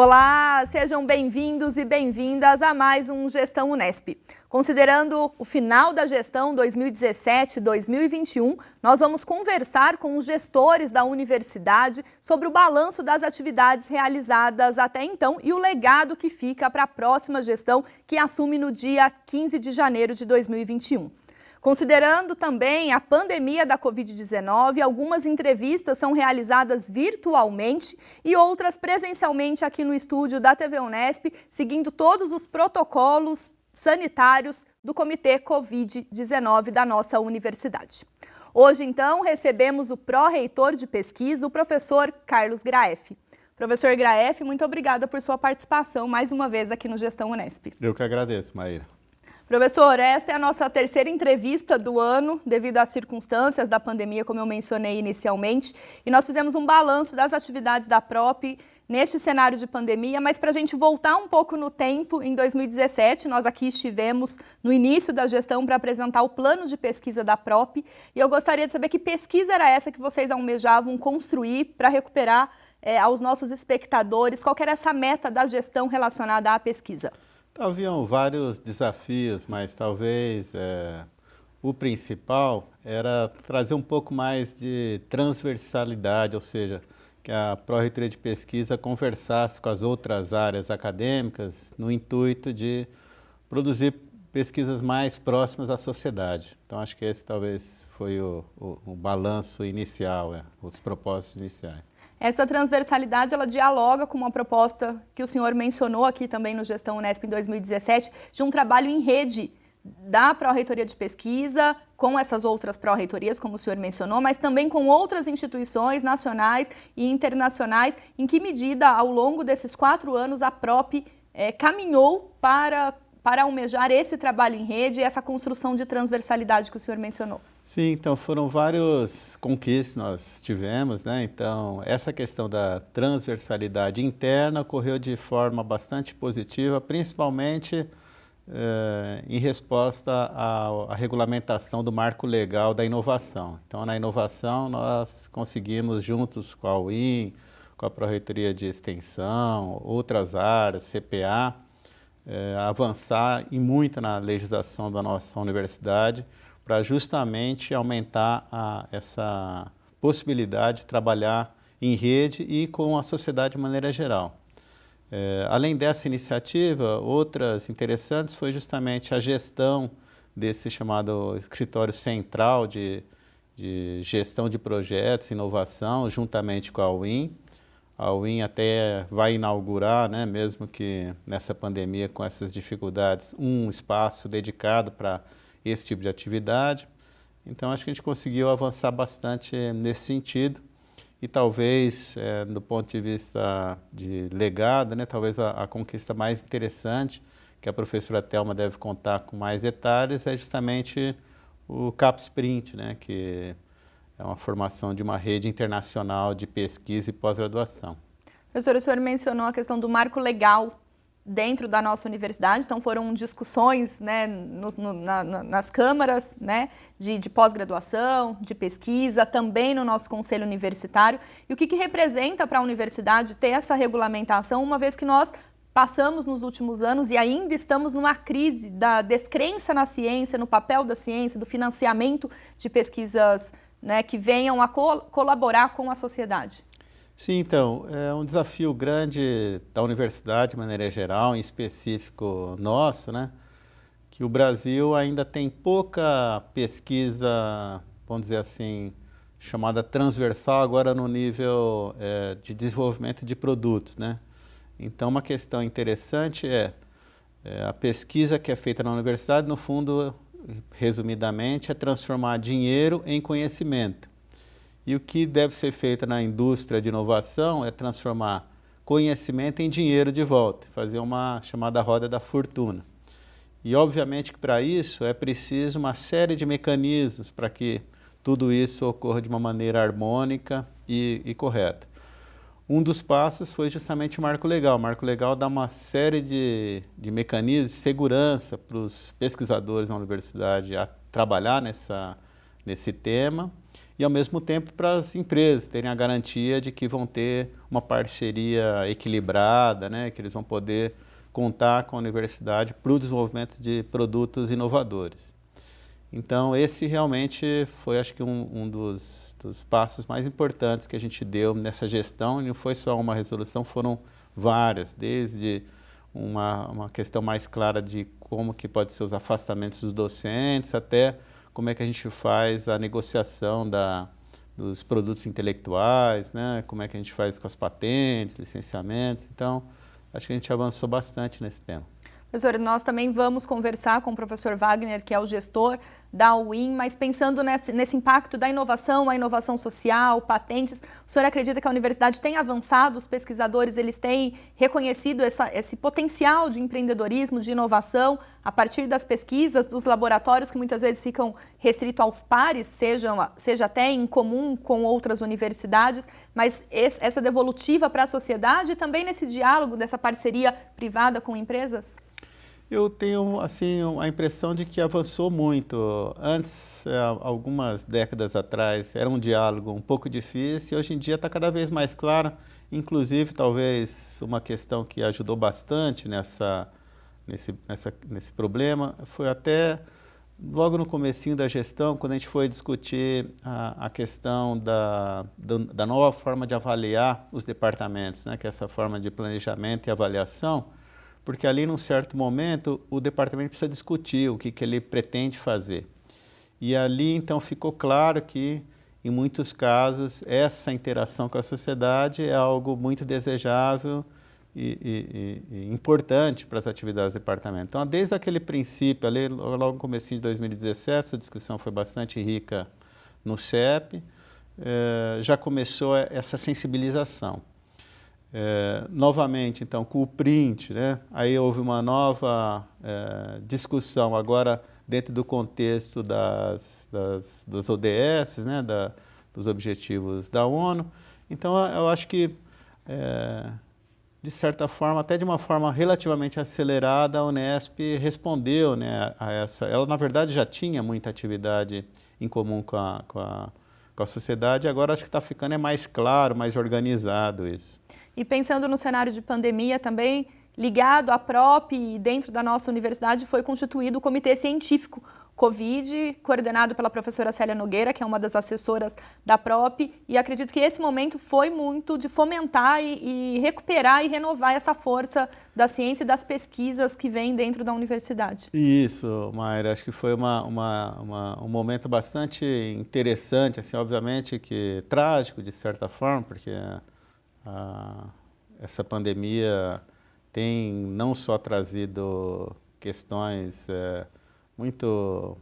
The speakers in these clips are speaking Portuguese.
Olá, sejam bem-vindos e bem-vindas a mais um Gestão Unesp. Considerando o final da gestão 2017-2021, nós vamos conversar com os gestores da universidade sobre o balanço das atividades realizadas até então e o legado que fica para a próxima gestão, que assume no dia 15 de janeiro de 2021. Considerando também a pandemia da Covid-19, algumas entrevistas são realizadas virtualmente e outras presencialmente aqui no estúdio da TV Unesp, seguindo todos os protocolos sanitários do Comitê Covid-19 da nossa universidade. Hoje, então, recebemos o pró-reitor de pesquisa, o professor Carlos Graeff. Professor Graeff, muito obrigada por sua participação mais uma vez aqui no Gestão Unesp. Eu que agradeço, Maíra. Professor, esta é a nossa terceira entrevista do ano, devido às circunstâncias da pandemia, como eu mencionei inicialmente, e nós fizemos um balanço das atividades da PROP neste cenário de pandemia, mas para a gente voltar um pouco no tempo, em 2017, nós aqui estivemos no início da gestão para apresentar o plano de pesquisa da PROP, e eu gostaria de saber que pesquisa era essa que vocês almejavam construir para recuperar aos nossos espectadores, qual que era essa meta da gestão relacionada à pesquisa? Haviam vários desafios, mas talvez o principal era trazer um pouco mais de transversalidade, ou seja, que a Pró-Reitoria de Pesquisa conversasse com as outras áreas acadêmicas no intuito de produzir pesquisas mais próximas à sociedade. Então, acho que esse talvez foi o balanço inicial, os propósitos iniciais. Essa transversalidade, ela dialoga com uma proposta que o senhor mencionou aqui também no Gestão Unesp em 2017, de um trabalho em rede da Pró-Reitoria de Pesquisa, com essas outras pró-reitorias, como o senhor mencionou, mas também com outras instituições nacionais e internacionais. Em que medida, ao longo desses 4 anos, a PROP caminhou para almejar esse trabalho em rede e essa construção de transversalidade que o senhor mencionou? Sim, então foram vários conquistas que nós tivemos, né? Então, essa questão da transversalidade interna ocorreu de forma bastante positiva, principalmente em resposta à regulamentação do marco legal da inovação. Então, na inovação, nós conseguimos, juntos com a UIM, com a Pró-Reitoria de Extensão, outras áreas, CPA, avançar e muito na legislação da nossa universidade para justamente aumentar essa possibilidade de trabalhar em rede e com a sociedade de maneira geral. Além dessa iniciativa, outras interessantes foi justamente a gestão desse chamado escritório central de gestão de projetos e inovação, juntamente com a UIM. A UIM até vai inaugurar, né, mesmo que nessa pandemia, com essas dificuldades, um espaço dedicado para esse tipo de atividade. Então, acho que a gente conseguiu avançar bastante nesse sentido e talvez, do ponto de vista de legado, né, talvez a conquista mais interessante, que a professora Thelma deve contar com mais detalhes, é justamente o CapSprint, né, que é uma formação de uma rede internacional de pesquisa e pós-graduação. Professor, o senhor mencionou a questão do marco legal dentro da nossa universidade, então foram discussões, né, nas câmaras, né, de pós-graduação, de pesquisa, também no nosso conselho universitário. E o que representa para a universidade ter essa regulamentação, uma vez que nós passamos nos últimos anos e ainda estamos numa crise da descrença na ciência, no papel da ciência, do financiamento de pesquisas, né, que venham a colaborar com a sociedade? Sim, então, é um desafio grande da universidade, de maneira geral, em específico nosso, né, que o Brasil ainda tem pouca pesquisa, vamos dizer assim, chamada transversal, agora no nível de desenvolvimento de produtos, né. Então, uma questão interessante a pesquisa que é feita na universidade, no fundo, resumidamente, é transformar dinheiro em conhecimento. E o que deve ser feito na indústria de inovação é transformar conhecimento em dinheiro de volta, fazer uma chamada roda da fortuna. E, obviamente, que para isso é preciso uma série de mecanismos para que tudo isso ocorra de uma maneira harmônica e correta. Um dos passos foi justamente o marco legal. O marco legal dá uma série de mecanismos de segurança para os pesquisadores na universidade a trabalhar nesse tema e, ao mesmo tempo, para as empresas terem a garantia de que vão ter uma parceria equilibrada, né, que eles vão poder contar com a universidade para o desenvolvimento de produtos inovadores. Então, esse realmente foi, acho que, um dos passos mais importantes que a gente deu nessa gestão, e não foi só uma resolução, foram várias, desde uma questão mais clara de como que pode ser os afastamentos dos docentes, até como é que a gente faz a negociação dos produtos intelectuais, né? Como é que a gente faz com as patentes, licenciamentos. Então, acho que a gente avançou bastante nesse tema. Professor, nós também vamos conversar com o professor Wagner, que é o gestor da UIM, mas pensando nesse impacto da inovação, a inovação social, patentes, o senhor acredita que a universidade tem avançado, os pesquisadores eles têm reconhecido esse potencial de empreendedorismo, de inovação, a partir das pesquisas, dos laboratórios que muitas vezes ficam restritos aos pares, seja até em comum com outras universidades, mas essa devolutiva para a sociedade e também nesse diálogo dessa parceria privada com empresas? Eu tenho, assim, a impressão de que avançou muito. Antes, algumas décadas atrás, era um diálogo um pouco difícil e hoje em dia está cada vez mais claro. Inclusive, talvez uma questão que ajudou bastante nesse problema foi até logo no comecinho da gestão, quando a gente foi discutir a questão da nova forma de avaliar os departamentos, né, que é essa forma de planejamento e avaliação. Porque ali, num certo momento, o departamento precisa discutir o que ele pretende fazer. E ali, então, ficou claro que, em muitos casos, essa interação com a sociedade é algo muito desejável e importante para as atividades do departamento. Então, desde aquele princípio, ali, logo no começo de 2017, essa discussão foi bastante rica no CEP, já começou essa sensibilização. Novamente, então, com o print, né? Aí houve uma nova discussão agora dentro do contexto das ODS, né? Dos objetivos da ONU. Então, eu acho que, de certa forma, até de uma forma relativamente acelerada, a Unesp respondeu, né, a essa. Ela, na verdade, já tinha muita atividade em comum com a sociedade, agora acho que está ficando mais claro, mais organizado isso. E pensando no cenário de pandemia também, ligado à PROP e dentro da nossa universidade foi constituído o Comitê Científico Covid, coordenado pela professora Célia Nogueira, que é uma das assessoras da PROP, e acredito que esse momento foi muito de fomentar e recuperar e renovar essa força da ciência e das pesquisas que vem dentro da universidade. Isso, Mayra, acho que foi um momento bastante interessante, assim, obviamente que trágico de certa forma, porque essa pandemia tem não só trazido questões muito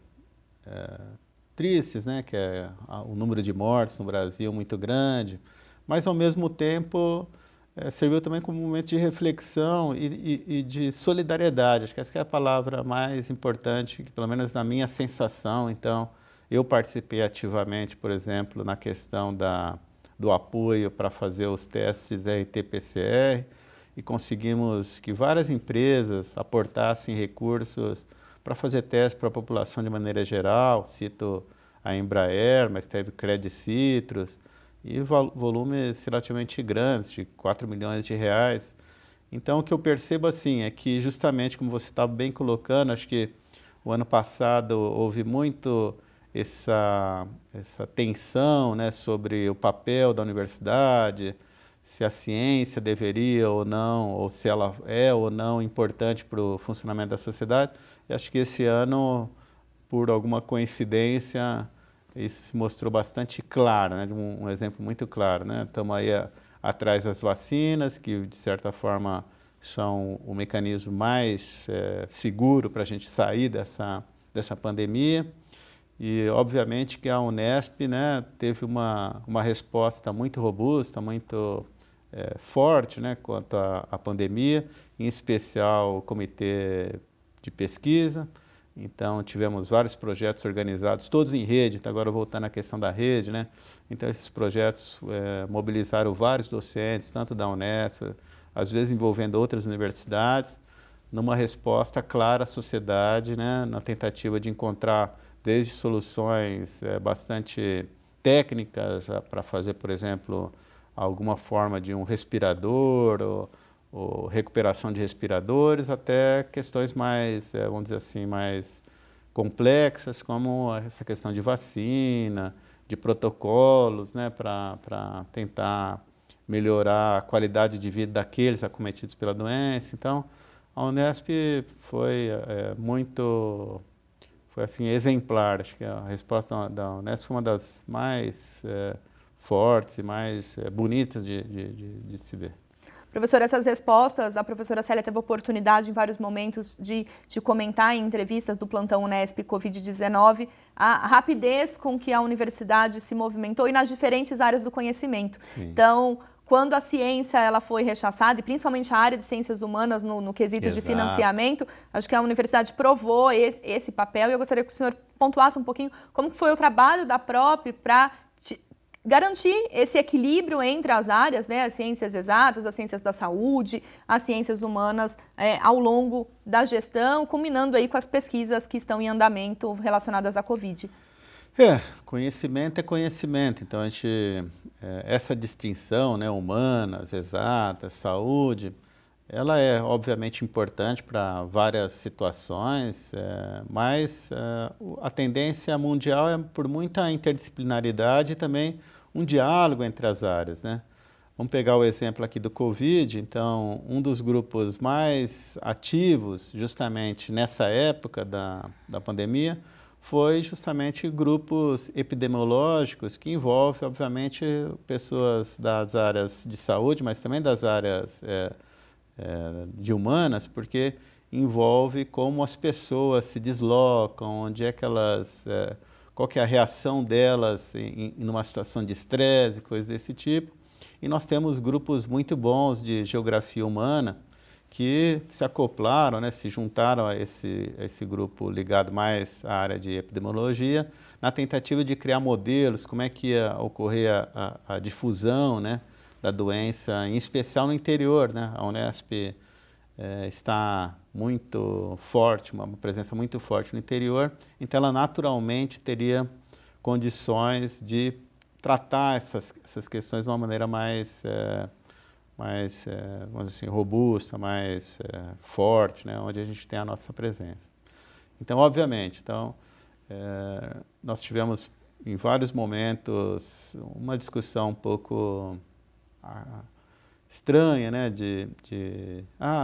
tristes, né, que é o número de mortes no Brasil muito grande, mas ao mesmo tempo serviu também como um momento de reflexão e de solidariedade. Acho que essa é a palavra mais importante, que, pelo menos na minha sensação. Então, eu participei ativamente, por exemplo, na questão do apoio para fazer os testes RT-PCR e conseguimos que várias empresas aportassem recursos para fazer testes para a população de maneira geral. Cito a Embraer, mas teve Credit Citrus e volumes relativamente grandes, de 4 milhões de reais. Então, o que eu percebo assim é que, justamente como você estava bem colocando, acho que o ano passado houve muito essa tensão, né, sobre o papel da universidade, se a ciência deveria ou não, ou se ela é ou não importante para o funcionamento da sociedade. E acho que esse ano, por alguma coincidência, isso se mostrou bastante claro, né, um exemplo muito claro, né? Estamos aí atrás das vacinas, que de certa forma são o mecanismo mais seguro para a gente sair dessa pandemia. E, obviamente, que a Unesp, né, teve uma resposta muito robusta, muito forte, né, quanto à pandemia, em especial o Comitê de Pesquisa. Então, tivemos vários projetos organizados, todos em rede. Então, agora voltando à questão da rede, né? Então, esses projetos mobilizaram vários docentes, tanto da Unesp, às vezes envolvendo outras universidades, numa resposta clara à sociedade, né, na tentativa de encontrar desde soluções bastante técnicas para fazer, por exemplo, alguma forma de um respirador ou recuperação de respiradores, até questões mais, vamos dizer assim, mais complexas, como essa questão de vacina, de protocolos, né, para tentar melhorar a qualidade de vida daqueles acometidos pela doença. Então, a Unesp foi foi assim, exemplar. Acho que a resposta da Unesp foi uma das mais fortes e mais bonitas de se ver. Professor, essas respostas, a professora Célia teve oportunidade em vários momentos de comentar em entrevistas do plantão Unesp Covid-19 a rapidez com que a universidade se movimentou e nas diferentes áreas do conhecimento. Sim. Então, quando a ciência ela foi rechaçada, e principalmente a área de ciências humanas no quesito de financiamento, acho que a universidade provou esse papel, e eu gostaria que o senhor pontuasse um pouquinho como foi o trabalho da PROP para garantir esse equilíbrio entre as áreas, né, as ciências exatas, as ciências da saúde, as ciências humanas, ao longo da gestão, culminando aí com as pesquisas que estão em andamento relacionadas à Covid. Conhecimento é conhecimento. Então, essa distinção, né, humanas, exatas, saúde, ela é obviamente importante para várias situações, mas a tendência mundial é por muita interdisciplinaridade e também um diálogo entre as áreas, né? Vamos pegar o exemplo aqui do Covid. Então, um dos grupos mais ativos justamente nessa época da pandemia foi justamente grupos epidemiológicos que envolvem, obviamente, pessoas das áreas de saúde, mas também das áreas de humanas, porque envolve como as pessoas se deslocam, onde é que elas, qual que é a reação delas em uma situação de estresse, coisas desse tipo. E nós temos grupos muito bons de geografia humana que se acoplaram, né, se juntaram a esse grupo ligado mais à área de epidemiologia, na tentativa de criar modelos, como é que ia ocorrer a difusão, né, da doença, em especial no interior, né? A Unesp está muito forte, uma presença muito forte no interior, então ela naturalmente teria condições de tratar essas questões de uma maneira mais vamos dizer assim, robusta, mais forte, né, onde a gente tem a nossa presença. Então, obviamente, nós tivemos em vários momentos uma discussão um pouco estranha, né,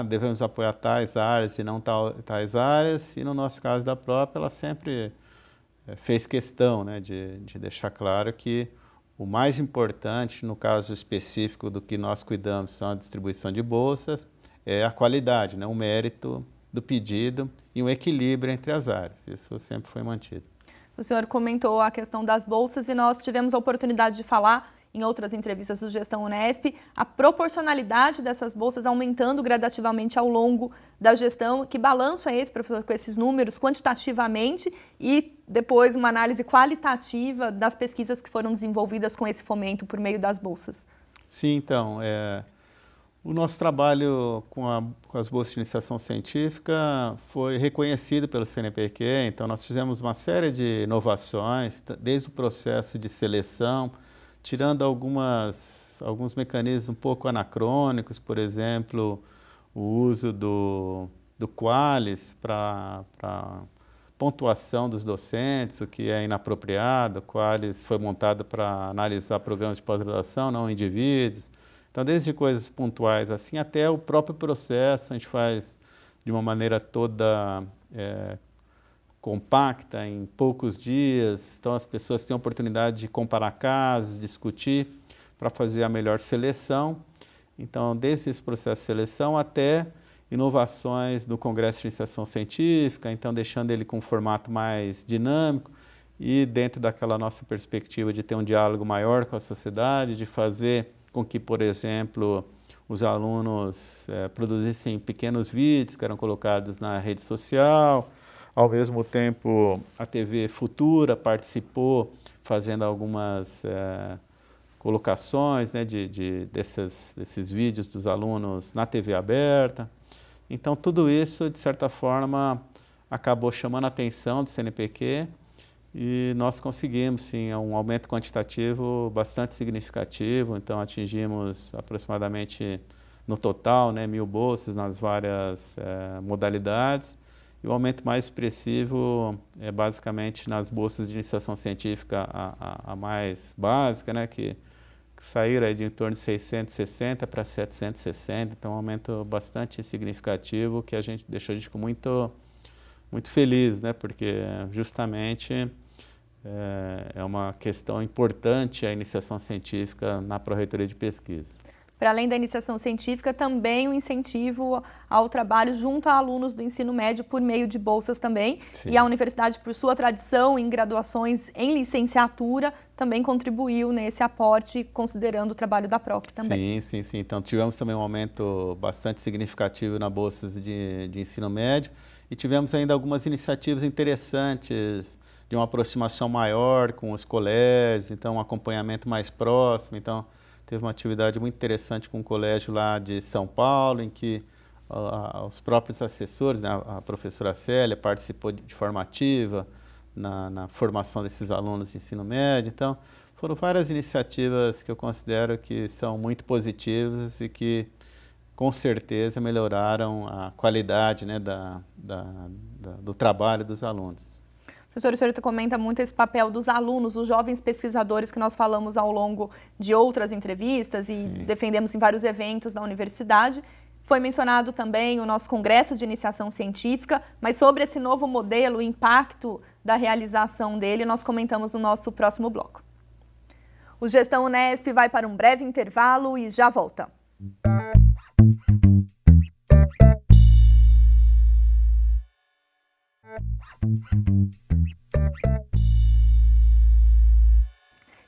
devemos apoiar tais áreas e não tais áreas, e no nosso caso da própria, ela sempre fez questão, né, de deixar claro que o mais importante, no caso específico do que nós cuidamos, são a distribuição de bolsas, é a qualidade, né, o mérito do pedido e um equilíbrio entre as áreas. Isso sempre foi mantido. O senhor comentou a questão das bolsas e nós tivemos a oportunidade de falar em outras entrevistas do Gestão Unesp, a proporcionalidade dessas bolsas aumentando gradativamente ao longo da gestão. Que balanço é esse, professor, com esses números quantitativamente e depois uma análise qualitativa das pesquisas que foram desenvolvidas com esse fomento por meio das bolsas? Sim, então, o nosso trabalho com as bolsas de iniciação científica foi reconhecido pelo CNPq, então nós fizemos uma série de inovações, desde o processo de seleção, tirando alguns mecanismos um pouco anacrônicos, por exemplo, o uso do Qualis para pontuação dos docentes, o que é inapropriado. O Qualis foi montado para analisar programas de pós-graduação, não indivíduos. Então, desde coisas pontuais assim, até o próprio processo, a gente faz de uma maneira toda compacta, em poucos dias, então as pessoas têm a oportunidade de comparar casos, discutir, para fazer a melhor seleção. Então, desde esse processo de seleção até inovações no Congresso de Iniciação Científica, então deixando ele com um formato mais dinâmico e dentro daquela nossa perspectiva de ter um diálogo maior com a sociedade, de fazer com que, por exemplo, os alunos produzissem pequenos vídeos que eram colocados na rede social. Ao mesmo tempo, a TV Futura participou fazendo algumas colocações, né, desses vídeos dos alunos na TV aberta. Então, tudo isso, de certa forma, acabou chamando a atenção do CNPq E nós conseguimos, sim, um aumento quantitativo bastante significativo, então atingimos aproximadamente, no total, né, 1.000 bolsas nas várias modalidades, e o aumento mais expressivo é basicamente nas bolsas de iniciação científica, a mais básica, né, que saíram aí de em torno de 660 para 760, então um aumento bastante significativo que a gente deixou a gente muito feliz, né, porque justamente é uma questão importante a iniciação científica na Pró-Reitoria de Pesquisa. Para além da iniciação científica, também o incentivo ao trabalho junto a alunos do ensino médio por meio de bolsas também. Sim. E a universidade, por sua tradição em graduações em licenciatura, também contribuiu nesse aporte, considerando o trabalho da PROP também. Sim. Então, tivemos também um aumento bastante significativo nas bolsas de ensino médio e tivemos ainda algumas iniciativas interessantes de uma aproximação maior com os colégios, então um acompanhamento mais próximo. Então, teve uma atividade muito interessante com um colégio lá de São Paulo, em que os próprios assessores, né, a professora Célia, participou de forma ativa na formação desses alunos de ensino médio. Então, foram várias iniciativas que eu considero que são muito positivas e que, com certeza, melhoraram a qualidade, né, do trabalho dos alunos. Professor, o senhor comenta muito esse papel dos alunos, dos jovens pesquisadores que nós falamos ao longo de outras entrevistas e Sim. defendemos em vários eventos da universidade. Foi mencionado também o nosso Congresso de Iniciação Científica, mas sobre esse novo modelo, o impacto da realização dele, nós comentamos no nosso próximo bloco. O Gestão Unesp vai para um breve intervalo e já volta.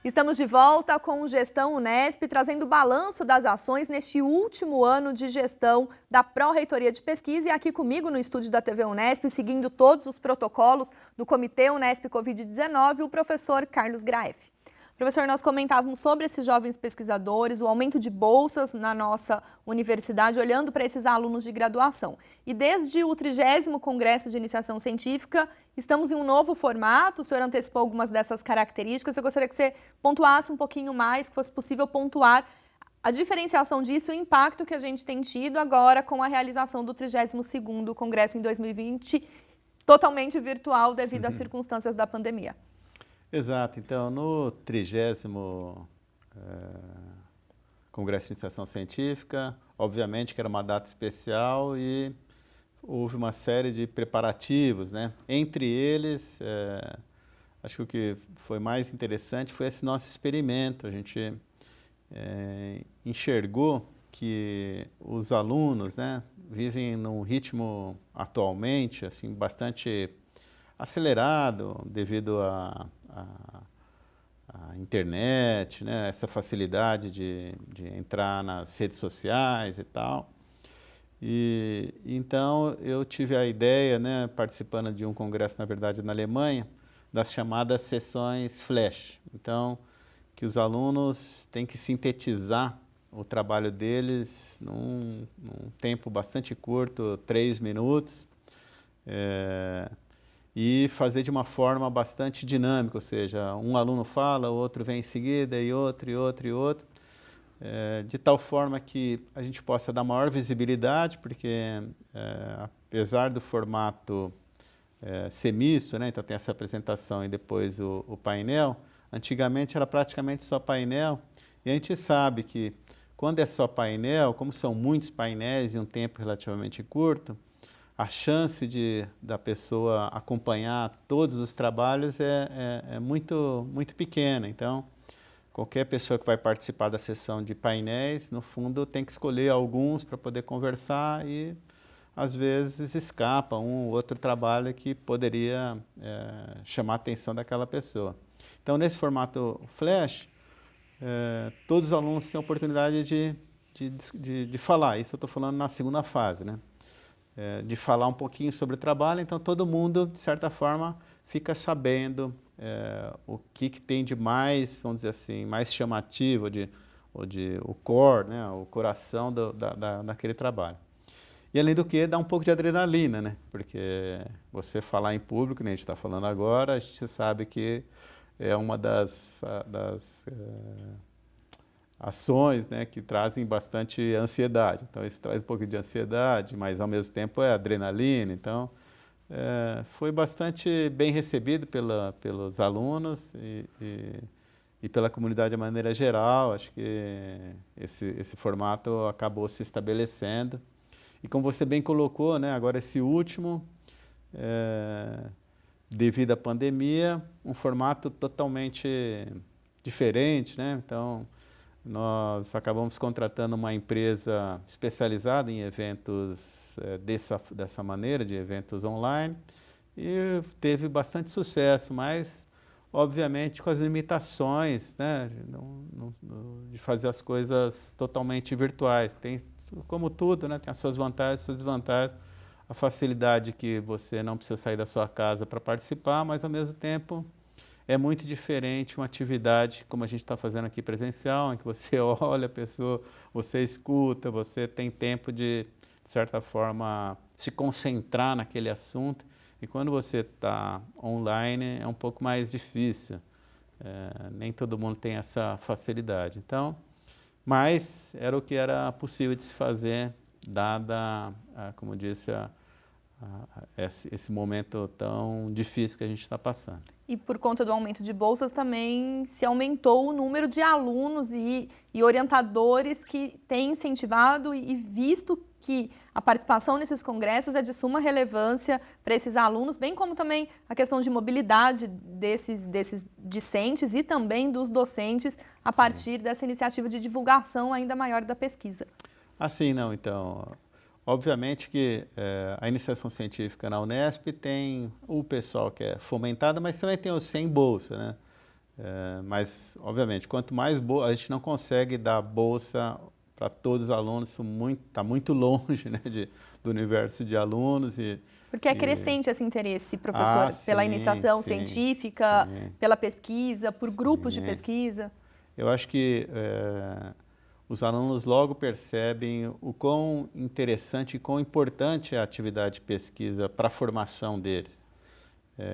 Estamos de volta com o Gestão Unesp, trazendo balanço das ações neste último ano de gestão da Pró-Reitoria de Pesquisa. E aqui comigo no estúdio da TV Unesp, seguindo todos os protocolos do Comitê Unesp Covid-19, o professor Carlos Graeff. Professor, nós comentávamos sobre esses jovens pesquisadores, o aumento de bolsas na nossa universidade, olhando para esses alunos de graduação. E desde o 30º Congresso de Iniciação Científica, estamos em um novo formato, o senhor antecipou algumas dessas características. Eu gostaria que você pontuasse um pouquinho mais, que fosse possível pontuar a diferenciação disso e o impacto que a gente tem tido agora com a realização do 32º Congresso em 2020, totalmente virtual devido às circunstâncias da pandemia. Exato. Então, no 30º Congresso de Iniciação Científica, obviamente que era uma data especial e houve uma série de preparativos, né? Entre eles, acho que o que foi mais interessante foi esse nosso experimento. A gente enxergou que os alunos, né, vivem num ritmo atualmente assim, bastante acelerado devido à internet, né, essa facilidade de entrar nas redes sociais e tal. E então eu tive a ideia, né, participando de um congresso, na verdade, na Alemanha, das chamadas sessões flash. Então, que os alunos têm que sintetizar o trabalho deles num tempo bastante curto, 3 minutos, e fazer de uma forma bastante dinâmica, ou seja, um aluno fala, o outro vem em seguida, e outro, de tal forma que a gente possa dar maior visibilidade, porque apesar do formato ser misto, né, então tem essa apresentação e depois o painel, antigamente era praticamente só painel, e a gente sabe que quando é só painel, como são muitos painéis em um tempo relativamente curto, a chance da pessoa acompanhar todos os trabalhos é muito pequena. Então, qualquer pessoa que vai participar da sessão de painéis, no fundo, tem que escolher alguns para poder conversar e, às vezes, escapa um ou outro trabalho que poderia chamar a atenção daquela pessoa. Então, nesse formato flash, todos os alunos têm a oportunidade de falar. Isso eu estou falando na segunda fase, né? De falar um pouquinho sobre o trabalho, então todo mundo, de certa forma, fica sabendo o que tem de mais, vamos dizer assim, mais chamativo, o core, né, o coração daquele trabalho. E além do que, dá um pouco de adrenalina, né? Porque você falar em público, nem a gente está falando agora, a gente sabe que é uma das ações, né, que trazem bastante ansiedade. Então, isso traz um pouco de ansiedade, mas ao mesmo tempo é adrenalina. Então, foi bastante bem recebido pelos alunos e pela comunidade de maneira geral. Acho que esse formato acabou se estabelecendo. E como você bem colocou, né, agora esse último, devido à pandemia, um formato totalmente diferente, né? Então, nós acabamos contratando uma empresa especializada em eventos dessa maneira, de eventos online, e teve bastante sucesso, mas, obviamente, com as limitações, né, de fazer as coisas totalmente virtuais. Tem, como tudo, né, tem as suas vantagens e suas desvantagens. A facilidade que você não precisa sair da sua casa para participar, mas, ao mesmo tempo, é muito diferente uma atividade como a gente está fazendo aqui presencial, em que você olha a pessoa, você escuta, você tem tempo de certa forma, se concentrar naquele assunto. E quando você está online, é um pouco mais difícil. Nem todo mundo tem essa facilidade. Então, mas era o que era possível de se fazer, dada, como disse, esse momento tão difícil que a gente está passando. E por conta do aumento de bolsas também se aumentou o número de alunos e orientadores que têm incentivado e visto que a participação nesses congressos é de suma relevância para esses alunos, bem como também a questão de mobilidade desses discentes e também dos docentes a partir dessa iniciativa de divulgação ainda maior da pesquisa. Assim, não, então... Obviamente que a iniciação científica na Unesp tem o pessoal que é fomentado, mas também tem os sem bolsa, né? Mas, obviamente, quanto mais bolsa, a gente não consegue dar bolsa para todos os alunos, isso está muito longe, né, do universo de alunos. Porque é crescente esse interesse, professor, pela iniciação científica, pela pesquisa, por grupos de pesquisa. Eu acho que... os alunos logo percebem o quão interessante e quão importante é a atividade de pesquisa para a formação deles.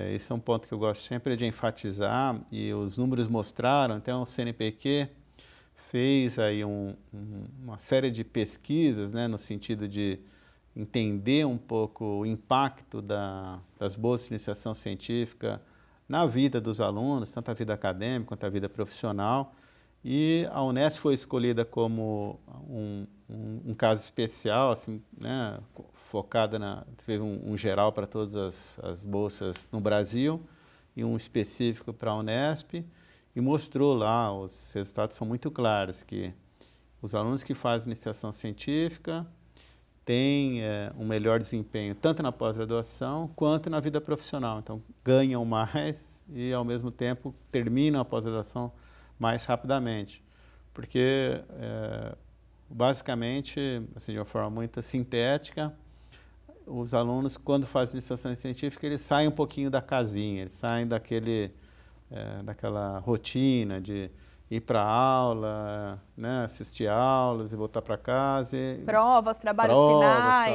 Esse é um ponto que eu gosto sempre de enfatizar e os números mostraram. Então, o CNPq fez aí uma série de pesquisas, né, no sentido de entender um pouco o impacto das bolsas de iniciação científica na vida dos alunos, tanto a vida acadêmica quanto a vida profissional. E a Unesp foi escolhida como um caso especial, assim, né, focada teve um geral para todas as bolsas no Brasil e um específico para a Unesp, e mostrou lá, os resultados são muito claros, que os alunos que fazem iniciação científica têm um melhor desempenho tanto na pós-graduação quanto na vida profissional. Então, ganham mais e, ao mesmo tempo, terminam a pós-graduação mais rapidamente, porque basicamente, assim, de uma forma muito sintética, os alunos, quando fazem iniciação científica, eles saem um pouquinho da casinha, eles saem daquela rotina de ir para a aula, né, assistir aulas e voltar para casa. Trabalhos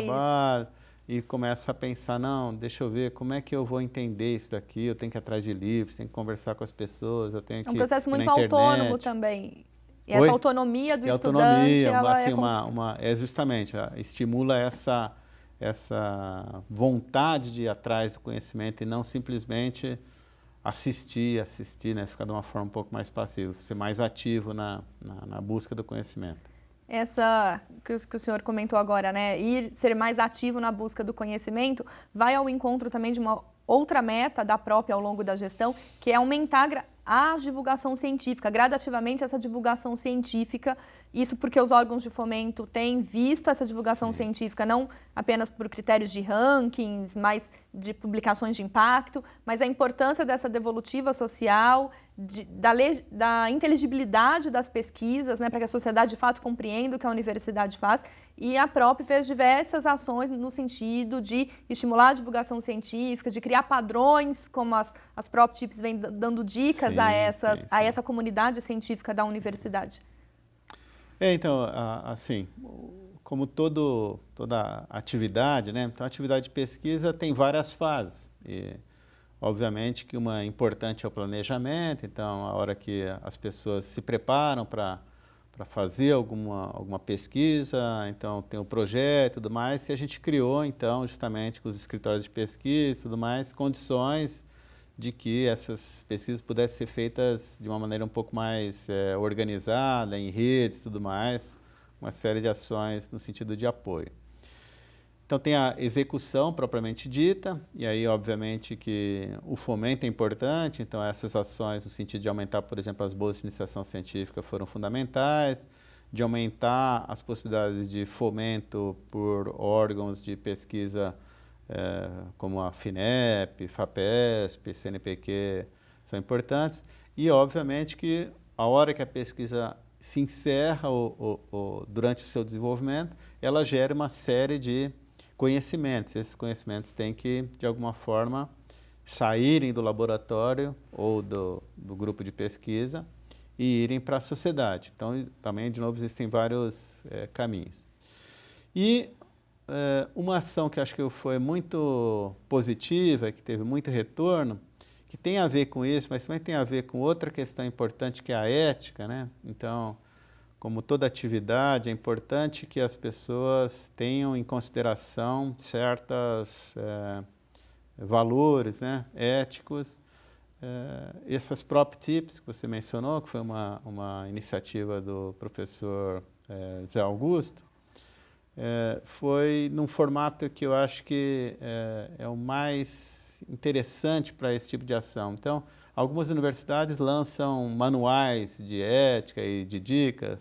finais. E começa a pensar, não, deixa eu ver, como é que eu vou entender isso daqui? Eu tenho que ir atrás de livros, tenho que conversar com as pessoas, eu tenho que ir na internet. É um processo muito autônomo também. E essa autonomia do estudante, ela assim, justamente, estimula essa vontade de ir atrás do conhecimento e não simplesmente assistir, né, ficar de uma forma um pouco mais passiva, ser mais ativo na busca do conhecimento. Essa que o senhor comentou agora, né, ser mais ativo na busca do conhecimento, vai ao encontro também de uma outra meta da própria ao longo da gestão, que é aumentar a divulgação científica, gradativamente essa divulgação científica, isso porque os órgãos de fomento têm visto essa divulgação científica não apenas por critérios de rankings, mas de publicações de impacto, mas a importância dessa devolutiva social, da inteligibilidade das pesquisas, né, para que a sociedade de fato compreenda o que a universidade faz, e a PROP fez diversas ações no sentido de estimular a divulgação científica, de criar padrões, como as PROP-TIPs vêm dando dicas a essa comunidade científica da universidade. Então, assim, como toda atividade, né? Então, a atividade de pesquisa tem várias fases. E, obviamente, que uma importante é o planejamento. Então, a hora que as pessoas se preparam para fazer alguma pesquisa, então tem o projeto e tudo mais, e a gente criou, então, justamente com os escritórios de pesquisa e tudo mais, condições de que essas pesquisas pudessem ser feitas de uma maneira um pouco mais organizada, em redes e tudo mais, uma série de ações no sentido de apoio. Então, tem a execução propriamente dita, e aí, obviamente, que o fomento é importante. Então, essas ações no sentido de aumentar, por exemplo, as bolsas de iniciação científica foram fundamentais, de aumentar as possibilidades de fomento por órgãos de pesquisa como a FINEP, FAPESP, CNPq, são importantes. E, obviamente, que a hora que a pesquisa se encerra durante o seu desenvolvimento, ela gera uma série de conhecimentos. Esses conhecimentos têm que, de alguma forma, saírem do laboratório ou do grupo de pesquisa e irem para a sociedade. Então, também, de novo, existem vários caminhos. E uma ação que acho que foi muito positiva, que teve muito retorno, que tem a ver com isso, mas também tem a ver com outra questão importante, que é a ética, né? Então, como toda atividade, é importante que as pessoas tenham em consideração certos valores, né, éticos. Essas prop tips que você mencionou, que foi uma iniciativa do professor Zé Augusto, foi num formato que eu acho que é o mais interessante para esse tipo de ação. Então, algumas universidades lançam manuais de ética e de dicas,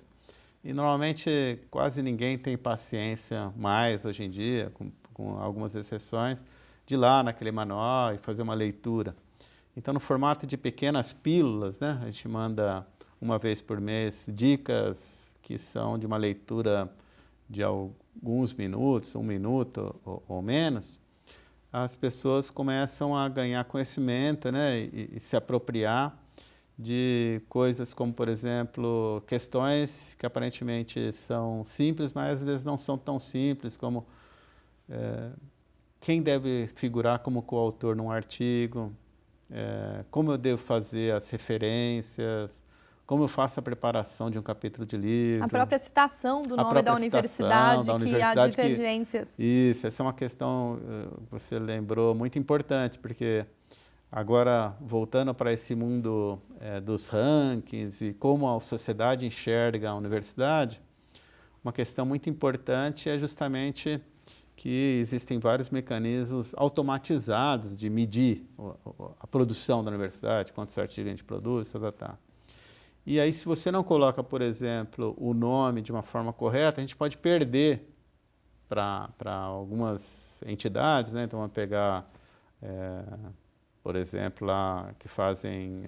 e normalmente quase ninguém tem paciência mais hoje em dia, com algumas exceções, de ir lá naquele manual e fazer uma leitura. Então, no formato de pequenas pílulas, né, a gente manda uma vez por mês dicas que são de uma leitura de alguns minutos, 1 minuto ou menos. As pessoas começam a ganhar conhecimento, né, e se apropriar de coisas como, por exemplo, questões que aparentemente são simples, mas às vezes não são tão simples, como quem deve figurar como coautor num artigo, como eu devo fazer as referências, como eu faço a preparação de um capítulo de livro. A própria citação do nome da universidade, que há divergências. Isso, essa é uma questão, você lembrou, muito importante, porque agora, voltando para esse mundo dos rankings e como a sociedade enxerga a universidade, uma questão muito importante é justamente que existem vários mecanismos automatizados de medir a produção da universidade, quantos artigos a gente produz, tá. E aí, se você não coloca, por exemplo, o nome de uma forma correta, a gente pode perder para algumas entidades, né? Então, vamos pegar, por exemplo, lá que fazem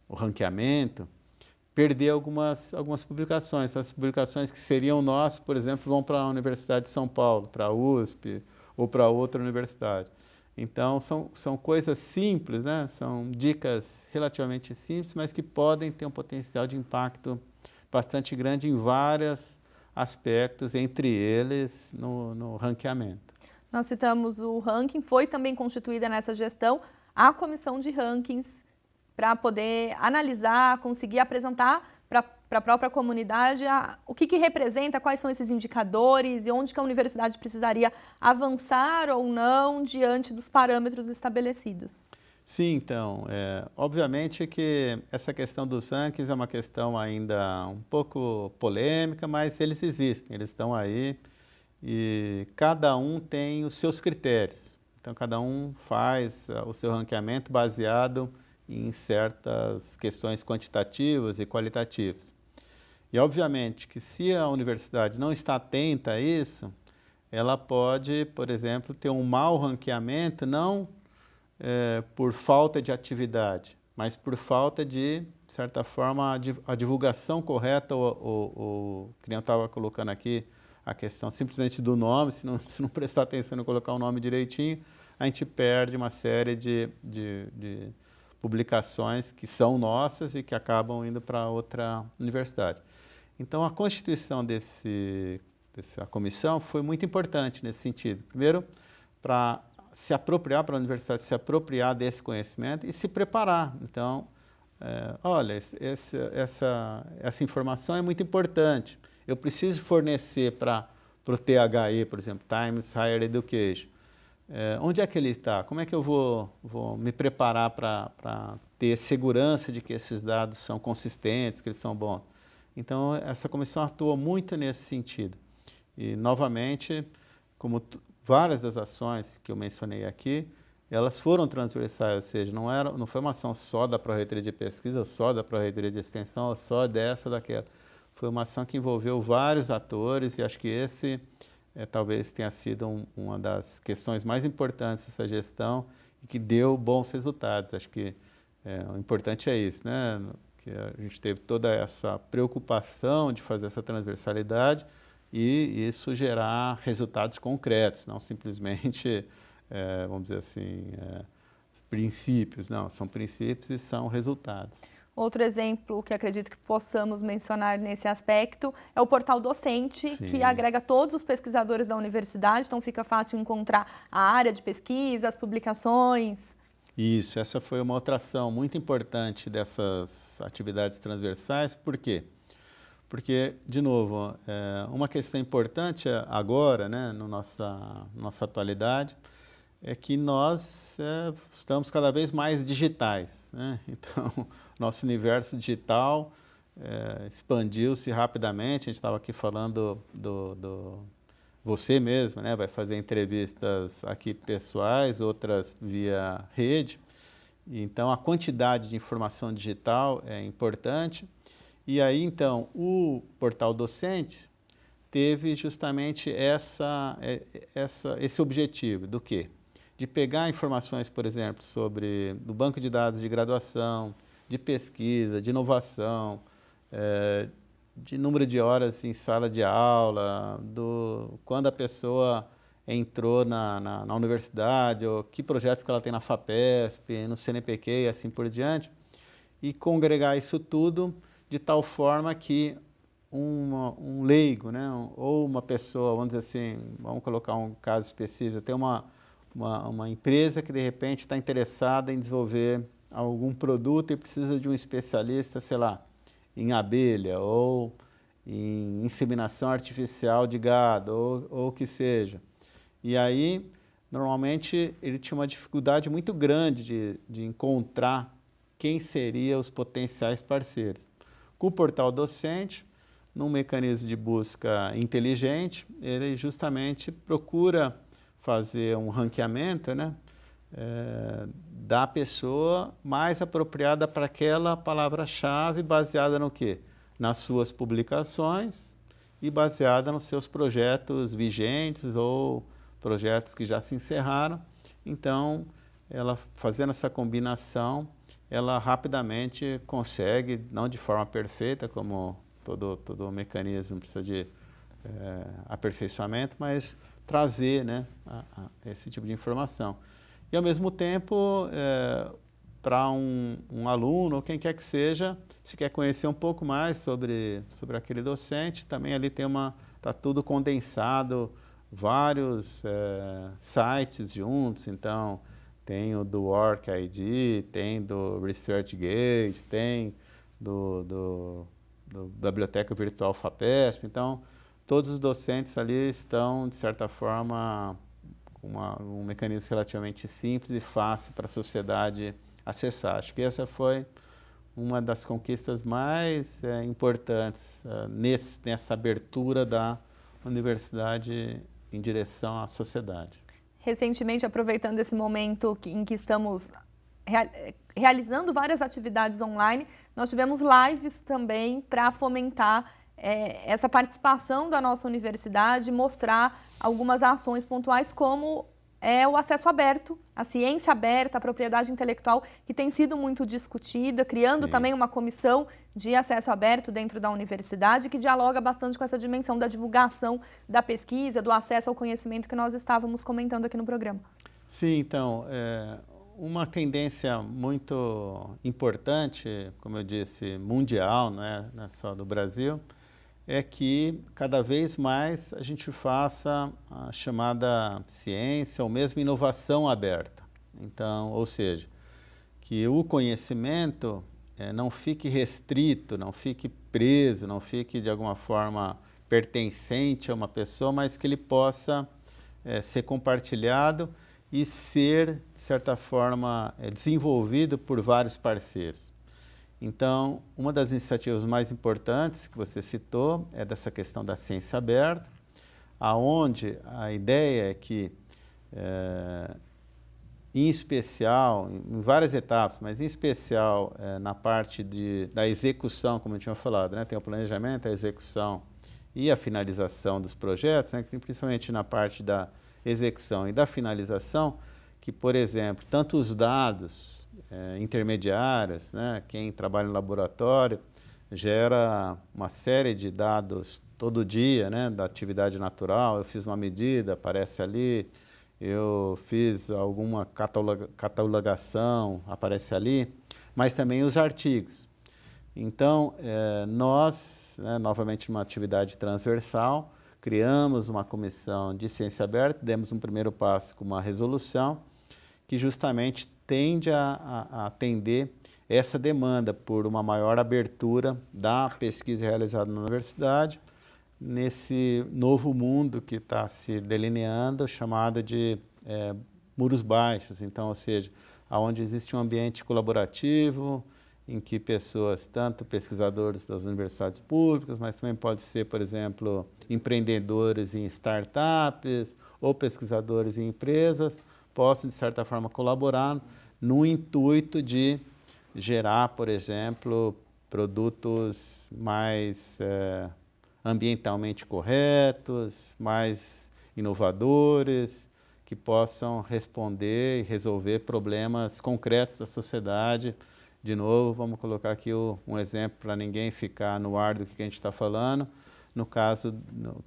o ranqueamento, perder algumas publicações. As publicações que seriam nossas, por exemplo, vão para a Universidade de São Paulo, para a USP ou para outra universidade. Então, são coisas simples, né? São dicas relativamente simples, mas que podem ter um potencial de impacto bastante grande em vários aspectos, entre eles no ranqueamento. Nós citamos o ranking, foi também constituída nessa gestão a comissão de rankings para poder analisar, conseguir apresentar para a própria comunidade o que representa, quais são esses indicadores e onde que a universidade precisaria avançar ou não diante dos parâmetros estabelecidos. Sim, então, obviamente que essa questão dos rankings é uma questão ainda um pouco polêmica, mas eles existem, eles estão aí e cada um tem os seus critérios. Então, cada um faz o seu ranqueamento baseado em certas questões quantitativas e qualitativas. E, obviamente, que se a universidade não está atenta a isso, ela pode, por exemplo, ter um mau ranqueamento, não por falta de atividade, mas por falta de certa forma, a divulgação correta, ou que nem eu estava colocando aqui, a questão simplesmente do nome, se não prestar atenção em colocar o nome direitinho, a gente perde uma série de publicações que são nossas e que acabam indo para outra universidade. Então, a constituição dessa comissão foi muito importante nesse sentido. Primeiro, para se apropriar, para a universidade se apropriar desse conhecimento e se preparar. Então, olha, essa informação é muito importante. Eu preciso fornecer para o THE, por exemplo, Times Higher Education. Onde é que ele está? Como é que eu vou me preparar para ter segurança de que esses dados são consistentes, que eles são bons? Então, essa comissão atuou muito nesse sentido. E, novamente, como várias das ações que eu mencionei aqui, elas foram transversais, ou seja, não foi uma ação só da Pró-Reitoria de Pesquisa, só da Pró-Reitoria de Extensão, só dessa ou daquela. Foi uma ação que envolveu vários atores e acho que esse talvez tenha sido uma das questões mais importantes dessa gestão e que deu bons resultados. Acho que o importante é isso, né? Que a gente teve toda essa preocupação de fazer essa transversalidade e isso gerar resultados concretos, não simplesmente, vamos dizer assim, princípios. Não, são princípios e são resultados. Outro exemplo que acredito que possamos mencionar nesse aspecto é o portal docente, Sim. que agrega todos os pesquisadores da universidade, então fica fácil encontrar a área de pesquisa, as publicações. Isso, essa foi uma outra ação muito importante dessas atividades transversais. Por quê? Porque, de novo, uma questão importante agora, né, na nossa atualidade, é que nós estamos cada vez mais digitais, né? Então, nosso universo digital expandiu-se rapidamente. A gente estava aqui falando você mesmo, né, vai fazer entrevistas aqui pessoais, outras via rede. Então, a quantidade de informação digital é importante. E aí, então, o portal docente teve justamente esse objetivo do quê? De pegar informações, por exemplo, do banco de dados de graduação, de pesquisa, de inovação, de número de horas em sala de aula, quando a pessoa entrou na universidade, ou que projetos que ela tem na FAPESP, no CNPq e assim por diante, e congregar isso tudo de tal forma que um leigo, né, ou uma pessoa, vamos dizer assim, vamos colocar um caso específico, tem uma empresa que de repente está interessada em desenvolver algum produto e precisa de um especialista, sei lá, em abelha ou em inseminação artificial de gado ou o que seja. E aí, normalmente, ele tinha uma dificuldade muito grande de encontrar quem seriam os potenciais parceiros. Com o portal docente, num mecanismo de busca inteligente, ele justamente procura fazer um ranqueamento, né, da pessoa mais apropriada para aquela palavra-chave, baseada no quê? Nas suas publicações e baseada nos seus projetos vigentes ou projetos que já se encerraram. Então, ela fazendo essa combinação, ela rapidamente consegue, não de forma perfeita, como todo mecanismo precisa de aperfeiçoamento, mas trazer, né, esse tipo de informação. E, ao mesmo tempo, para um aluno, ou quem quer que seja, se quer conhecer um pouco mais sobre aquele docente, também ali está tudo condensado, vários sites juntos. Então, tem o do OrcID, tem do ResearchGate, tem do Biblioteca Virtual FAPESP. Então, todos os docentes ali estão, de certa forma, com um mecanismo relativamente simples e fácil para a sociedade acessar. Acho que essa foi uma das conquistas mais importantes nessa abertura da universidade em direção à sociedade. Recentemente, aproveitando esse momento em que estamos realizando várias atividades online, nós tivemos lives também para fomentar essa participação da nossa universidade, mostrar algumas ações pontuais como o acesso aberto, a ciência aberta, a propriedade intelectual, que tem sido muito discutida, criando também uma comissão de acesso aberto dentro da universidade, que dialoga bastante com essa dimensão da divulgação da pesquisa, do acesso ao conhecimento que nós estávamos comentando aqui no programa. Sim, então, uma tendência muito importante, como eu disse, mundial, não é só do Brasil, é que cada vez mais a gente faça a chamada ciência ou mesmo inovação aberta. Então, ou seja, que o conhecimento não fique restrito, não fique preso, não fique de alguma forma pertencente a uma pessoa, mas que ele possa ser compartilhado e ser, de certa forma, desenvolvido por vários parceiros. Então, uma das iniciativas mais importantes que você citou é dessa questão da ciência aberta, aonde a ideia é que, em especial, em várias etapas, mas em especial na parte da execução, como eu tinha falado, né? Tem o planejamento, a execução e a finalização dos projetos, né? Principalmente na parte da execução e da finalização, que, por exemplo, tanto os dados intermediários, né? Quem trabalha no laboratório gera uma série de dados todo dia, né? Da atividade natural, eu fiz uma medida, aparece ali, eu fiz alguma catalogação, aparece ali, mas também os artigos. Então, nós, novamente uma atividade transversal, criamos uma comissão de ciência aberta, demos um primeiro passo com uma resolução que justamente tende a atender essa demanda por uma maior abertura da pesquisa realizada na universidade, nesse novo mundo que está se delineando, chamado de muros baixos. Então, ou seja, onde existe um ambiente colaborativo, em que pessoas, tanto pesquisadores das universidades públicas, mas também pode ser, por exemplo, empreendedores em startups ou pesquisadores em empresas, possam, de certa forma, colaborar no intuito de gerar, por exemplo, produtos mais ambientalmente corretos, mais inovadores, que possam responder e resolver problemas concretos da sociedade. De novo, vamos colocar aqui um exemplo para ninguém ficar no ar do que a gente está falando, no caso,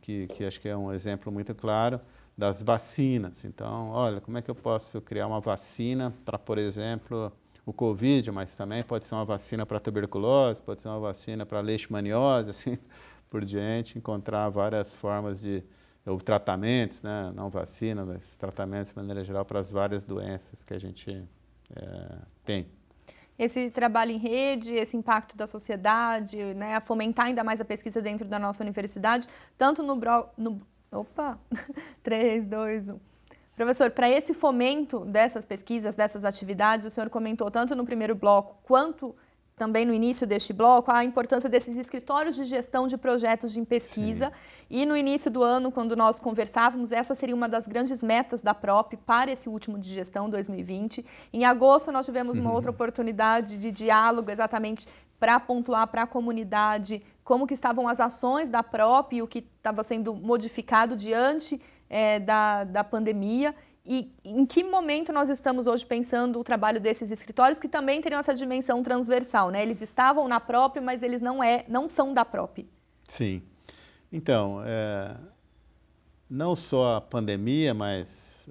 que acho que é um exemplo muito claro, das vacinas. Então, olha, como é que eu posso criar uma vacina para, por exemplo, o Covid, mas também pode ser uma vacina para tuberculose, pode ser uma vacina para leishmaniose, assim por diante, encontrar várias formas ou tratamentos, né? Não vacina, mas tratamentos de maneira geral para as várias doenças que a gente tem. Esse trabalho em rede, esse impacto da sociedade, né, a fomentar ainda mais a pesquisa dentro da nossa universidade, tanto Opa! 3, 2, 1. Professor, para esse fomento dessas pesquisas, dessas atividades, o senhor comentou tanto no primeiro bloco quanto também no início deste bloco, a importância desses escritórios de gestão de projetos de pesquisa. Sim. E no início do ano, quando nós conversávamos, essa seria uma das grandes metas da PROP para esse último de gestão 2020. Em agosto, nós tivemos uma outra oportunidade de diálogo exatamente para pontuar para a comunidade como que estavam as ações da PROP e o que estava sendo modificado diante da pandemia. E em que momento nós estamos hoje pensando o trabalho desses escritórios que também teriam essa dimensão transversal, né? Eles estavam na PROP, mas eles não são da PROP. Sim. Então, não só a pandemia, mas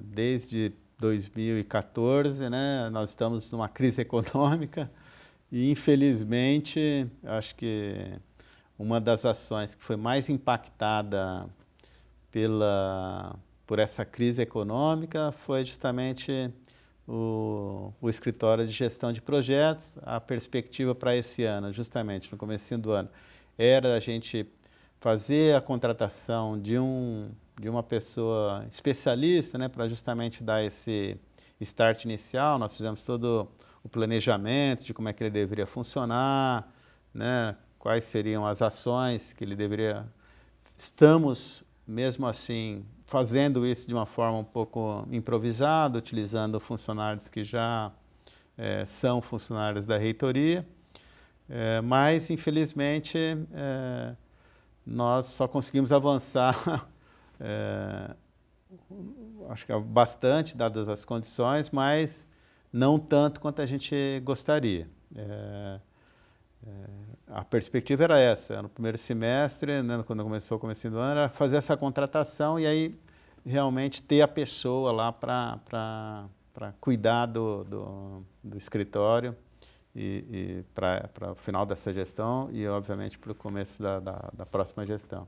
desde 2014, né, nós estamos numa crise econômica e, infelizmente, acho que uma das ações que foi mais impactada por essa crise econômica foi justamente o escritório de gestão de projetos. A perspectiva para esse ano, justamente no comecinho do ano, era a gente fazer a contratação de uma pessoa especialista, né, para justamente dar esse start inicial. Nós fizemos todo o planejamento de como é que ele deveria funcionar, né, quais seriam as ações que ele deveria... Estamos, mesmo assim, fazendo isso de uma forma um pouco improvisada, utilizando funcionários que já são funcionários da reitoria, mas, infelizmente, nós só conseguimos avançar, acho que bastante, dadas as condições, mas não tanto quanto a gente gostaria. A perspectiva era essa, no primeiro semestre, né, quando começou o começo do ano, era fazer essa contratação e aí realmente ter a pessoa lá para cuidar do escritório para o final dessa gestão e, obviamente, para o começo da próxima gestão.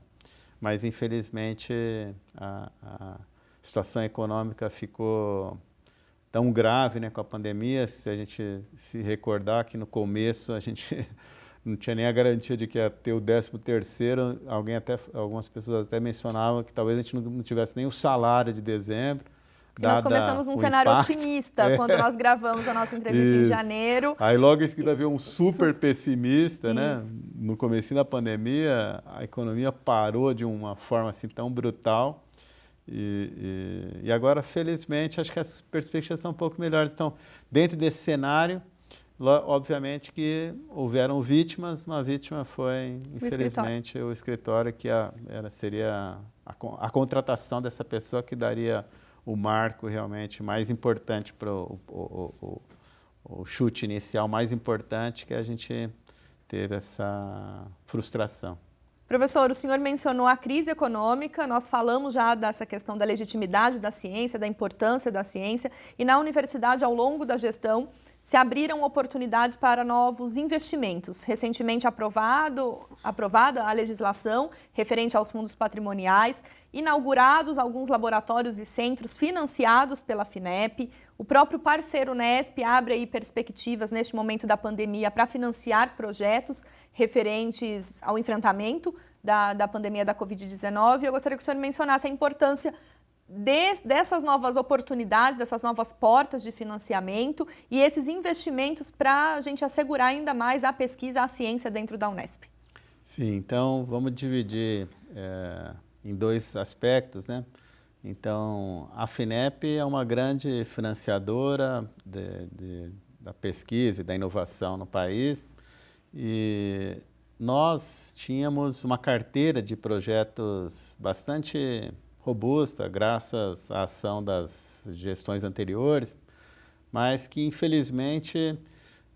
Mas, infelizmente, a situação econômica ficou tão grave, né, com a pandemia. Se a gente se recordar que no começo a gente não tinha nem a garantia de que ia ter o 13º, algumas pessoas até mencionavam que talvez a gente não tivesse nem o salário de dezembro. Nós começamos num cenário otimista quando nós gravamos a nossa entrevista em janeiro. Aí logo em seguida veio um super pessimista, né? No comecinho da pandemia, a economia parou de uma forma assim tão brutal. E agora, felizmente, acho que as perspectivas são um pouco melhores. Então, dentro desse cenário, obviamente que houveram vítimas. Uma vítima foi, infelizmente, o escritório, que seria a contratação dessa pessoa que daria o marco realmente mais importante para o chute inicial mais importante, que a gente teve essa frustração. Professor, o senhor mencionou a crise econômica, nós falamos já dessa questão da legitimidade da ciência, da importância da ciência, e na universidade, ao longo da gestão, se abriram oportunidades para novos investimentos. Recentemente aprovada a legislação referente aos fundos patrimoniais, inaugurados alguns laboratórios e centros financiados pela FINEP. O próprio parceiro Unesp abre aí perspectivas neste momento da pandemia para financiar projetos referentes ao enfrentamento da pandemia da Covid-19. Eu gostaria que o senhor mencionasse a importância dessas novas oportunidades, dessas novas portas de financiamento e esses investimentos para a gente assegurar ainda mais a pesquisa, a ciência dentro da Unesp. Sim, então vamos dividir em dois aspectos, né? Então, a FINEP é uma grande financiadora da pesquisa e da inovação no país e nós tínhamos uma carteira de projetos bastante robusta, graças à ação das gestões anteriores, mas que, infelizmente,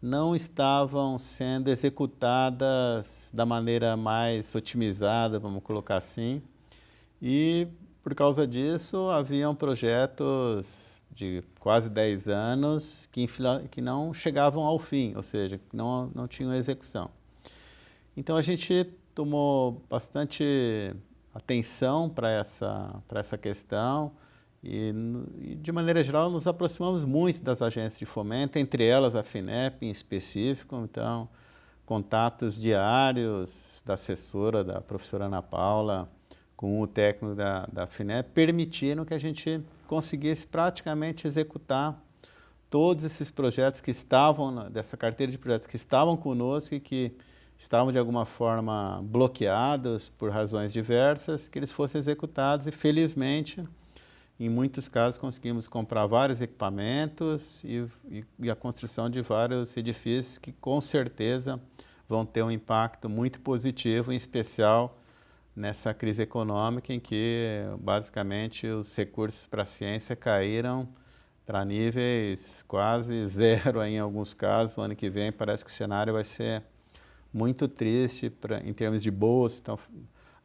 não estavam sendo executadas da maneira mais otimizada, vamos colocar assim. E, por causa disso, haviam projetos de quase 10 anos que não chegavam ao fim, ou seja, que não tinham execução. Então, a gente tomou bastante atenção para essa questão e, de maneira geral, nos aproximamos muito das agências de fomento, entre elas a FINEP em específico. Então, contatos diários da assessora, da professora Ana Paula, com o técnico da FINEP, permitiram que a gente conseguisse praticamente executar todos esses projetos que estavam, dessa carteira de projetos que estavam conosco e que estavam de alguma forma bloqueados por razões diversas, que eles fossem executados e, felizmente, em muitos casos conseguimos comprar vários equipamentos e a construção de vários edifícios que com certeza vão ter um impacto muito positivo, em especial nessa crise econômica em que basicamente os recursos para a ciência caíram para níveis quase zero em alguns casos. O ano que vem parece que o cenário vai ser muito triste em termos de bolsa. Então,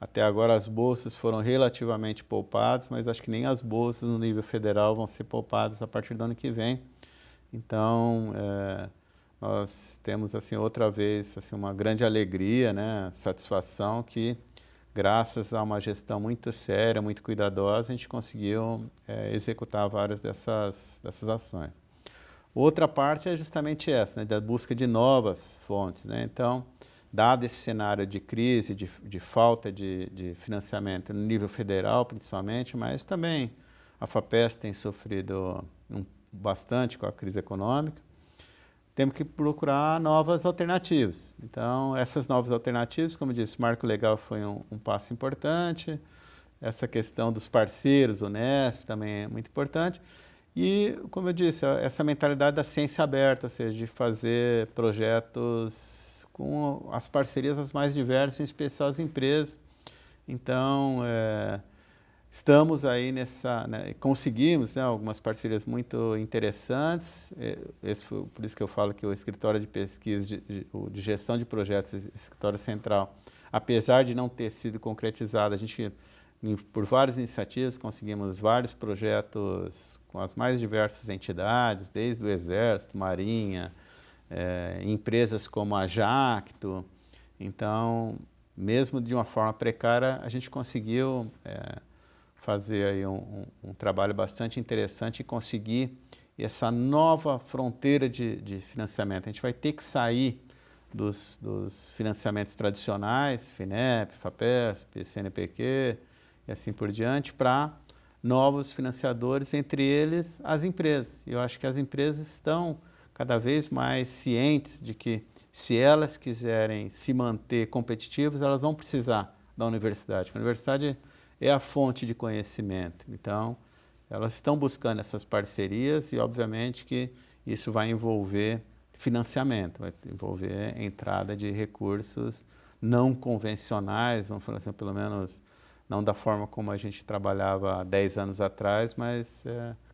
até agora as bolsas foram relativamente poupadas, mas acho que nem as bolsas no nível federal vão ser poupadas a partir do ano que vem. Então, nós temos assim outra vez assim uma grande alegria, né, satisfação que, graças a uma gestão muito séria, muito cuidadosa, a gente conseguiu executar várias dessas ações. Outra parte é justamente essa, né, da busca de novas fontes, né? Então, dado esse cenário de crise, de falta de financiamento no nível federal, principalmente, mas também a FAPESP tem sofrido bastante com a crise econômica, temos que procurar novas alternativas. Então, essas novas alternativas, como eu disse, o marco legal foi um passo importante, essa questão dos parceiros, o Unesp também é muito importante. E, como eu disse, essa mentalidade da ciência aberta, ou seja, de fazer projetos com as parcerias as mais diversas, em especial as empresas. Então, estamos aí né, conseguimos, né, algumas parcerias muito interessantes. Por isso que eu falo que o escritório de pesquisa de gestão de projetos, escritório central, apesar de não ter sido concretizado, a gente, por várias iniciativas, conseguimos vários projetos com as mais diversas entidades, desde o Exército, Marinha, empresas como a Jacto. Então, mesmo de uma forma precária, a gente conseguiu fazer aí um trabalho bastante interessante e conseguir essa nova fronteira de financiamento. A gente vai ter que sair dos financiamentos tradicionais, FINEP, FAPESP, CNPq e assim por diante, para novos financiadores, entre eles as empresas. Eu acho que as empresas estão cada vez mais cientes de que, se elas quiserem se manter competitivas, elas vão precisar da universidade. A universidade é a fonte de conhecimento. Então, elas estão buscando essas parcerias e, obviamente, que isso vai envolver financiamento, vai envolver entrada de recursos não convencionais, vamos falar assim, pelo menos não da forma como a gente trabalhava há 10 anos atrás, mas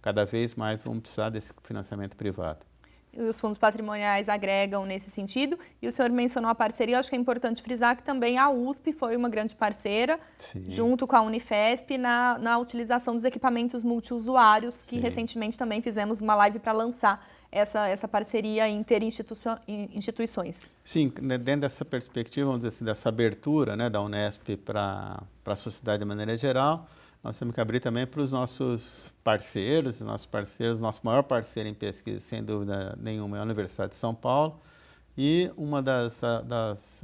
cada vez mais vamos precisar desse financiamento privado. E os fundos patrimoniais agregam nesse sentido. E o senhor mencionou a parceria, eu acho que é importante frisar que também a USP foi uma grande parceira, Sim. junto com a Unifesp, na utilização dos equipamentos multiusuários, que Sim. recentemente também fizemos uma live para lançar essa parceria interinstituições. Sim, dentro dessa perspectiva, vamos dizer assim, dessa abertura, né, da Unesp para a sociedade de maneira geral, nós temos que abrir também para os nossos parceiros, nosso maior parceiro em pesquisa, sem dúvida nenhuma, é a Universidade de São Paulo. E uma das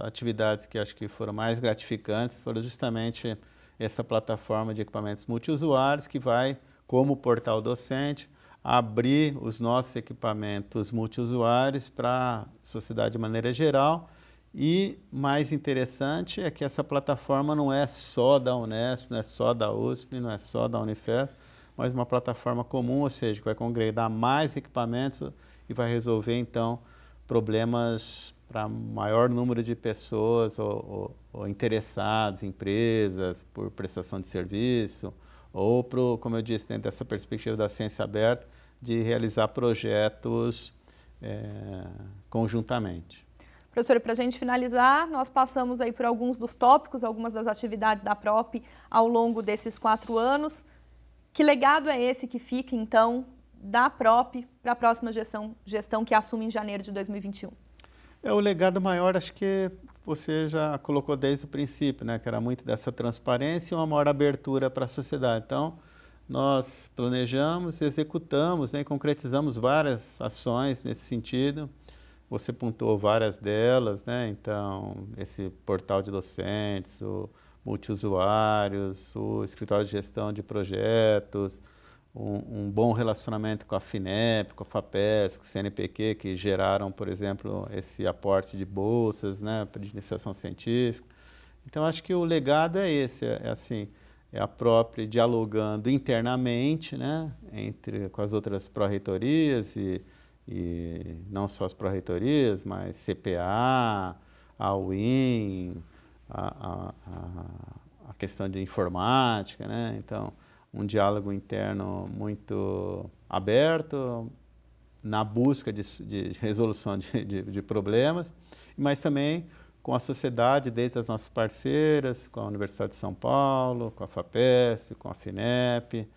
atividades que acho que foram mais gratificantes foram justamente essa plataforma de equipamentos multiusuários, que vai, como portal docente, abrir os nossos equipamentos multiusuários para a sociedade de maneira geral. E mais interessante é que essa plataforma não é só da Unesp, não é só da USP, não é só da Unifesp, mas uma plataforma comum, ou seja, que vai congregar mais equipamentos e vai resolver, então, problemas para maior número de pessoas ou interessados, empresas, por prestação de serviço, ou, como eu disse, dentro dessa perspectiva da ciência aberta, de realizar projetos conjuntamente. Professora, para a gente finalizar, nós passamos aí por alguns dos tópicos, algumas das atividades da PROP ao longo desses 4 anos. Que legado é esse que fica, então, da PROP para a próxima gestão que assume em janeiro de 2021? O legado maior, acho que você já colocou desde o princípio, né, que era muito dessa transparência e uma maior abertura para a sociedade. Então, nós planejamos, executamos, né, e concretizamos várias ações nesse sentido. Você pontuou várias delas, né? Então, esse portal de docentes, o multiusuários, o escritório de gestão de projetos, um bom relacionamento com a FINEP, com a FAPESP, com o CNPq, que geraram, por exemplo, esse aporte de bolsas, né, de iniciação científica. Então, acho que o legado é esse, é a própria dialogando internamente, né, com as outras pró-reitorias e não só as pró-reitorias, mas CPA, a UIM, a questão de informática, né? Então, um diálogo interno muito aberto na busca de resolução de problemas, mas também com a sociedade, desde as nossas parceiras, com a Universidade de São Paulo, com a FAPESP, com a FINEP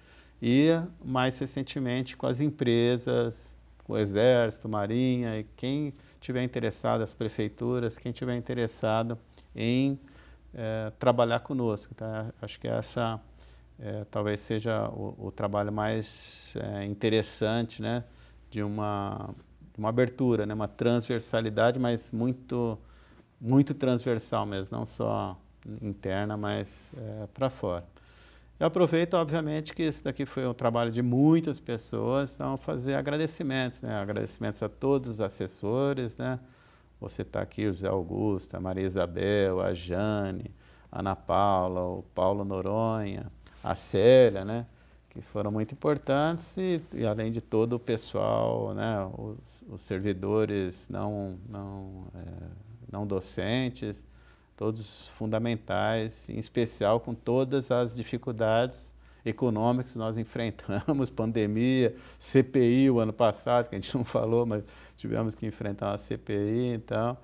e, mais recentemente, com as empresas, com o Exército, Marinha e quem tiver interessado, as prefeituras, quem tiver interessado em trabalhar conosco. Tá? Acho que essa talvez seja o trabalho mais interessante, né? de uma abertura, né? Uma transversalidade, mas muito transversal mesmo, não só interna, mas para fora. Eu aproveito, obviamente, que isso daqui foi um trabalho de muitas pessoas, então fazer agradecimentos, né? Agradecimentos a todos os assessores, né? Você está aqui, o José Augusto, a Maria Isabel, a Jane, a Ana Paula, o Paulo Noronha, a Célia, né? Que foram muito importantes e além de todo o pessoal, né? Os servidores não docentes, todos fundamentais, em especial com todas as dificuldades econômicas que nós enfrentamos, pandemia, CPI o ano passado, que a gente não falou, mas tivemos que enfrentar uma CPI, então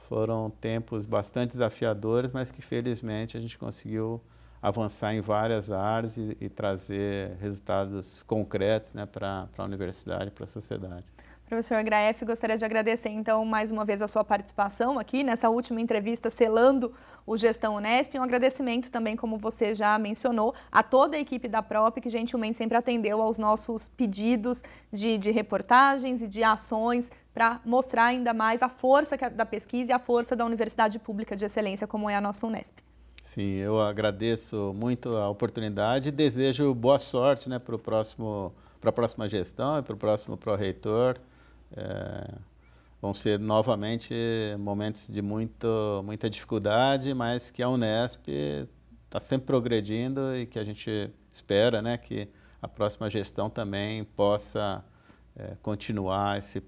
foram tempos bastante desafiadores, mas que felizmente a gente conseguiu avançar em várias áreas e trazer resultados concretos, né, para a universidade e para a sociedade. Professor Graeff, gostaria de agradecer, então, mais uma vez a sua participação aqui nessa última entrevista, selando o Gestão Unesp. Um agradecimento também, como você já mencionou, a toda a equipe da PROP, que gentilmente sempre atendeu aos nossos pedidos de reportagens e de ações para mostrar ainda mais a força da pesquisa e a força da Universidade Pública de Excelência, como é a nossa Unesp. Sim, eu agradeço muito a oportunidade e desejo boa sorte, né, para a próxima gestão e para o próximo pró-reitor. Vão ser novamente momentos de muita dificuldade, mas que a Unesp está sempre progredindo e que a gente espera, né, que a próxima gestão também possa continuar esse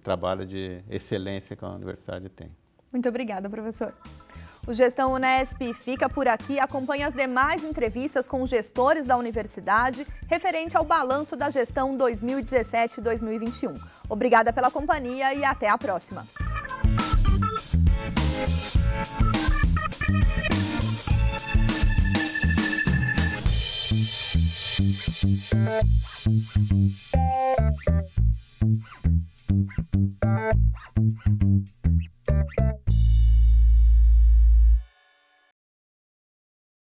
trabalho de excelência que a universidade tem. Muito obrigada, professor. O Gestão Unesp fica por aqui. Acompanhe as demais entrevistas com os gestores da universidade referente ao balanço da gestão 2017-2021. Obrigada pela companhia e até a próxima.